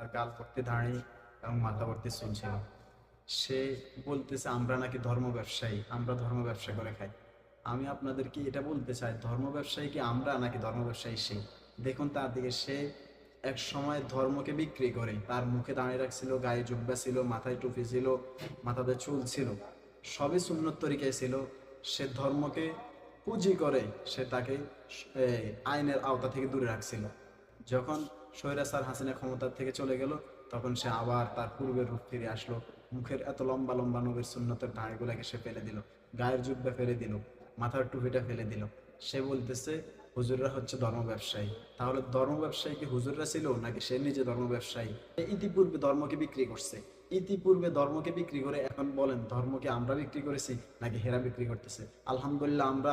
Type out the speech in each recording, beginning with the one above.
তার গাল ভর্তি দাঁড়ি এবং মাথা ভর্তি চুল ছিল। সে বলতেছে আমরা নাকি ধর্ম ব্যবসায়ী, আমরা ধর্ম ব্যবসা করে খাই। আমি আপনাদেরকে এটা বলতে চাই, ধর্ম ব্যবসায়ী কি আমরা নাকি ধর্ম ব্যবসায়ী সে? দেখুন তার দিকে, সে এক সময় ধর্মকে বিক্রি করে, তার মুখে দাঁড়িয়ে রাখছিল, গায়ে জুব্বা ছিল, মাথায় টুপি ছিল, মাথাতে চুল ছিল, সবই সুন্নত তরিকায় ছিল। সে ধর্মকে পুঁজি করে সে তাকে আইনের আওতা থেকে দূরে রাখছিল। যখন স্বৈরাচার হাসিনা ক্ষমতার থেকে চলে গেল, তখন সে আবার তার পূর্বের রূপ ফিরে আসলো। মুখের এত লম্বা লম্বা নবীর সুন্নতের দাড়িগুলাকে সে ফেলে দিল, গায়ের জুব্বা ফেলে দিল, মাথার টুপিটা ফেলে দিল। সে বলতেছে হুজুররা হচ্ছে ধর্ম ব্যবসায়ী। তাহলে ধর্ম ব্যবসায়ী কি হুজুররা ছিল নাকি সে নিজে ধর্ম ব্যবসায়ী? ইতিপূর্বে ধর্মকে বিক্রি করছে, ইতিপূর্বে ধর্মকে বিক্রি করে এখন বলেন ধর্মকে আমরা বিক্রি করেছি নাকি হেরা বিক্রি করতেছে? আলহামদুলিল্লাহ, আমরা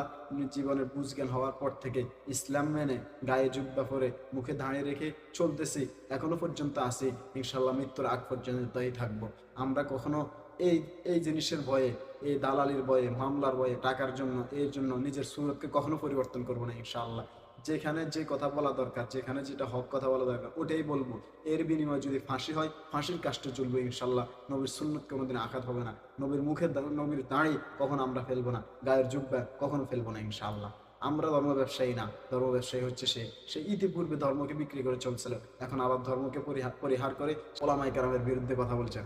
জীবনের বুঝজ্ঞান হওয়ার পর থেকে ইসলাম মেনে, গায়ে জুব্বা পরে, মুখে দাঁড়িয়ে রেখে চলতেছি, এখনো পর্যন্ত আছি, ইনশাল্লাহ মৃত্যুর আগ পর্যন্ত তাই থাকবো। আমরা কখনো এই এই জিনিসের ভয়ে, এই দালালির ভয়ে, মামলার ভয়ে, টাকার জন্য, এর জন্য নিজের সুরতকে কখনো পরিবর্তন করবো না ইনশাআল্লাহ। যেখানে যে কথা বলা দরকার, যেখানে যেটা হক কথা বলা দরকার, ওটাই বলবো। এর বিনিময়ে যদি ফাঁসি হয়, ফাঁসির কাজটা চলবো ইনশাল্লাহ। নবীর সুন্নত কোনোদিন আঘাত হবে না, নবীর মুখের নবীর দাঁড়ি কখনো আমরা ফেলবো না, গায়ের জুব্বা কখনো ফেলবো না ইনশাআল্লাহ। আমরা ধর্ম ব্যবসায়ী না, ধর্ম ব্যবসায়ী হচ্ছে সে। সে ইতিপূর্বে ধর্মকে বিক্রি করে চলছিল, এখন আবার ধর্মকে পরিহার করে ওলামায়ে কেরামের বিরুদ্ধে কথা বলছে।